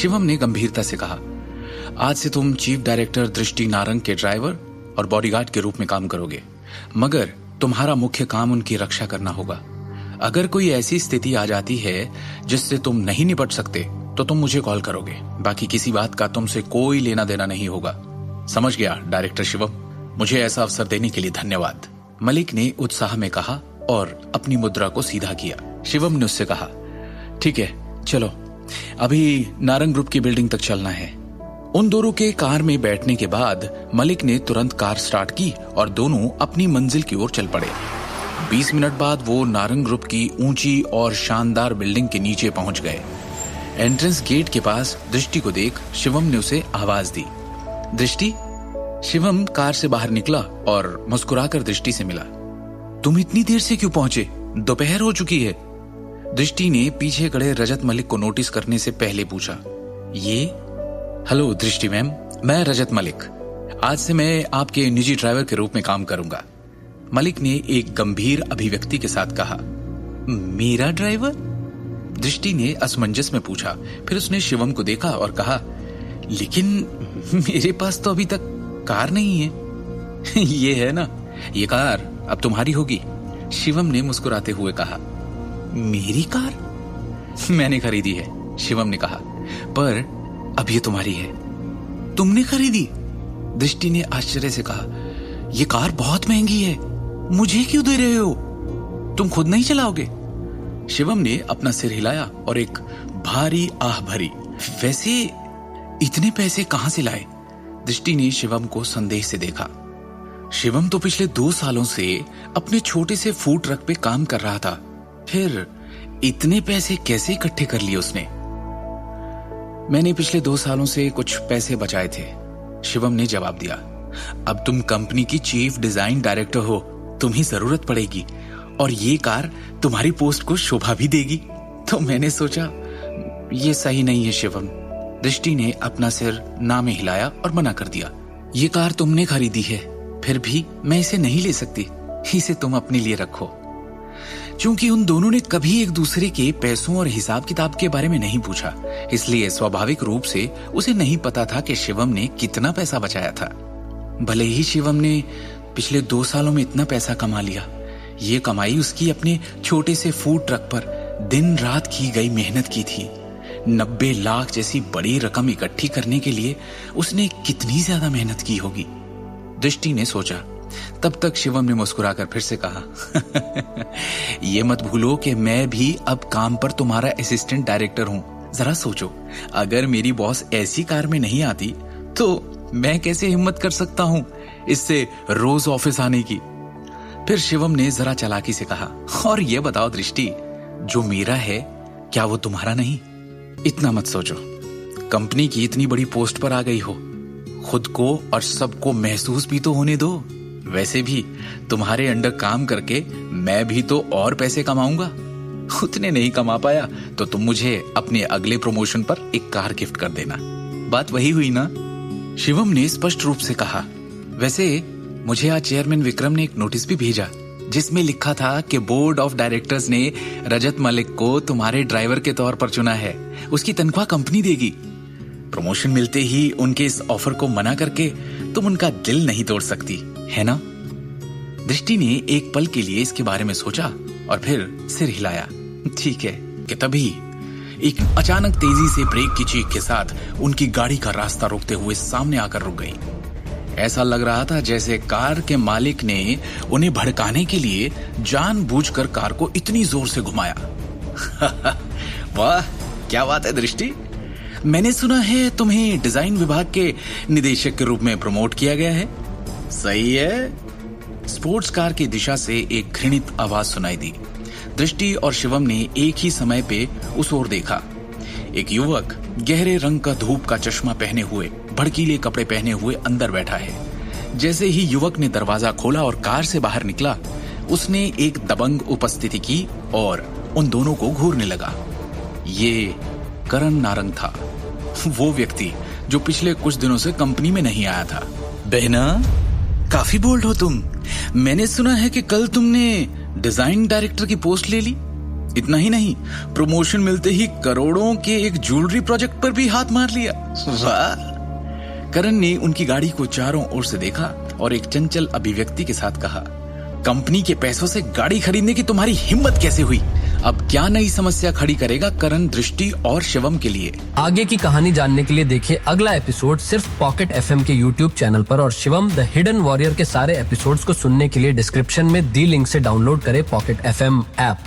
शिवम ने गंभीरता से कहा, आज से तुम चीफ डायरेक्टर दृष्टि नारंग के ड्राइवर और बॉडीगार्ड के रूप में काम करोगे, मगर तुम्हारा मुख्य काम उनकी रक्षा करना होगा। अगर कोई ऐसी स्थिति आ जाती है जिससे तुम नहीं निपट सकते तो तुम मुझे कॉल करोगे, बाकी किसी बात का तुमसे कोई लेना देना नहीं होगा। समझ गया डायरेक्टर शिवम, मुझे ऐसा अवसर देने के लिए धन्यवाद, मलिक ने उत्साह में कहा और अपनी मुद्रा को सीधा किया। शिवम ने उससे कहा, ठीक है चलो, अभी नारंग ग्रुप की बिल्डिंग तक चलना है। उन दोनों के कार में बैठने के बाद मलिक ने तुरंत कार स्टार्ट की और दोनों अपनी मंजिल की ओर चल पड़े। 20 मिनट बाद वो नारंग ग्रुप की ऊंची और शानदार बिल्डिंग के नीचे पहुंच गए। एंट्रेंस गेट के पास दृष्टि को देख शिवम ने उसे आवाज दी, दृष्टि। शिवम कार से बाहर निकला और मुस्कुराकर दृष्टि से मिला। तुम इतनी देर से क्यों पहुंचे? दोपहर हो चुकी है। दृष्टि ने पीछे खड़े रजत मलिक को नोटिस करने से पहले पूछा। ये? हेलो दृष्टि मैम, मैं रजत मलिक। आज से मैं आपके निजी ड्राइवर के रूप में काम करूंगा, मलिक ने एक गंभीर अभिव्यक्ति के साथ कहा। मेरा ड्राइवर? दृष्टि ने असमंजस में पूछा। फिर उसने शिवम को देखा और कहा, लेकिन मेरे पास तो अभी तक कार नहीं है। ये है ना, ये कार अब तुम्हारी होगी, शिवम ने मुस्कुराते हुए कहा। मेरी कार? मैंने खरीदी है, शिवम ने कहा, पर अब ये तुम्हारी है। तुमने खरीदी? दृष्टि ने आश्चर्य से कहा, ये कार बहुत महंगी है, मुझे क्यों दे रहे हो? तुम खुद नहीं चलाओगे? शिवम ने अपना सिर हिलाया और एक भारी आह भरी। वैसे इतने पैसे कहां से लाए? दृष्टि ने शिवम को संदेह से देखा। शिवम तो पिछले 2 सालों से अपने छोटे से फूड ट्रक पे काम कर रहा था, फिर इतने पैसे कैसे इकट्ठे कर लिए उसने? मैंने पिछले 2 सालों से कुछ पैसे बचाए थे, शिवम ने जवाब दिया। अब तुम कंपनी की चीफ डिजाइन डायरेक्टर हो, तुम्हें जरूरत पड़ेगी और ये कार तुम्हारी पोस्ट को शोभा भी देगी, तो मैंने सोचा ये सही नहीं है शिवम। दृष्टि ने अपना सिर ना में हिलाया और मना कर दिया। ये कार तुमने खरीदी है, फिर भी मैं इसे नहीं ले सकती, इसे तुम अपने लिए रखो। चूंकि उन दोनों ने कभी एक दूसरे के पैसों और हिसाब किताब के बारे में नहीं पूछा, इसलिए स्वाभाविक रूप से उसे नहीं पता था कि शिवम ने कितना पैसा बचाया था। भले ही शिवम ने पिछले 2 सालों में इतना पैसा कमा लिया, ये कमाई उसकी अपने छोटे से फूड ट्रक पर दिन रात की गई मेहनत की थी। 90 लाख जैसी बड़ी रकम इकट्ठी करने के लिए उसने कितनी ज्यादा मेहनत की होगी, दृष्टि ने सोचा। तब तक शिवम ने मुस्कुराकर फिर से कहा, ये मत भूलो कि मैं भी अब काम पर तुम्हारा असिस्टेंट डायरेक्टर हूं। जरा सोचो, अगर मेरी बॉस ऐसी कार में नहीं आती तो मैं कैसे हिम्मत कर सकता हूं इससे रोज ऑफिस आने की। फिर शिवम ने जरा चालाकी से कहा, और ये बताओ दृष्टि, जो मेरा है क्या वो तुम्हारा नहीं? इतना मत सोचो, कंपनी की इतनी बड़ी पोस्ट पर आ गई हो, खुद को और सबको महसूस भी तो होने दो। वैसे भी तुम्हारे अंडर काम करके मैं भी तो और पैसे कमाऊंगा। उतने नहीं कमा पाया तो तुम मुझे अपने अगले प्रमोशन पर एक कार गिफ्ट कर देना। बात वही हुई ना? शिवम ने स्पष्ट रूप से कहा। वैसे मुझे आज चेयरमैन विक्रम ने एक नोटिस भी भेजा, जिसमें लिखा था कि बोर्ड ऑफ डायरेक्टर्स ने रजत मलिक को तुम्हारे ड्राइवर के तौर पर चुना है। उसकी तनख्वाह कंपनी देगी। प्रमोशन मिलते ही उनके इस ऑफर को मना करके तुम उनका दिल नहीं तोड़ सकती, है ना? दृष्टि ने एक पल के लिए इसके बारे में सोचा और फिर सिर हिलाया। ठीक है। कि तभी एक अचानक तेजी से ब्रेक की चीख के साथ उनकी गाड़ी का रास्ता रोकते हुए सामने आकर रुक गई। ऐसा लग रहा था जैसे कार के मालिक ने उन्हें भड़काने के लिए जानबूझकर कार को इतनी जोर से घुमाया। वाह, क्या बात है दृष्टि, मैंने सुना है तुम्हें डिजाइन विभाग के निदेशक के रूप में प्रमोट किया गया है। सही है। स्पोर्ट्स कार की दिशा से एक घृणित आवाज सुनाई दी। दृष्टि और शिवम ने एक ही समय पे उस ओर देखा। एक युवक गहरे रंग का धूप का चश्मा पहने हुए, भड़कीले कपड़े पहने हुए अंदर बैठा है। जैसे ही युवक ने दरवाजा खोला और कार से बाहर निकला, उसने एक दबंग उपस्थिति की और उन दोनों को घूरने लगा। ये करण नारंग था, वो व्यक्ति जो पिछले कुछ दिनों से कंपनी में नहीं आया था। बहना, काफी बोल्ड हो तुम। मैंने सुना है कि कल तुमने डिजाइन डायरेक्टर की पोस्ट ले ली। इतना ही नहीं, प्रमोशन मिलते ही करोड़ों के एक ज्वेलरी प्रोजेक्ट पर भी हाथ मार लिया। वाह। करण ने उनकी गाड़ी को चारों ओर से देखा और एक चंचल अभिव्यक्ति के साथ कहा, कंपनी के पैसों से गाड़ी खरीदने की तुम्हारी हिम्मत कैसे हुई? अब क्या नई समस्या खड़ी करेगा करण, दृष्टि और शिवम के लिए? आगे की कहानी जानने के लिए देखिए अगला एपिसोड सिर्फ पॉकेट एफएम के यूट्यूब चैनल पर, और शिवम द हिडन वॉरियर के सारे एपिसोड्स को सुनने के लिए डिस्क्रिप्शन में दी लिंक से डाउनलोड करें पॉकेट एफएम ऐप।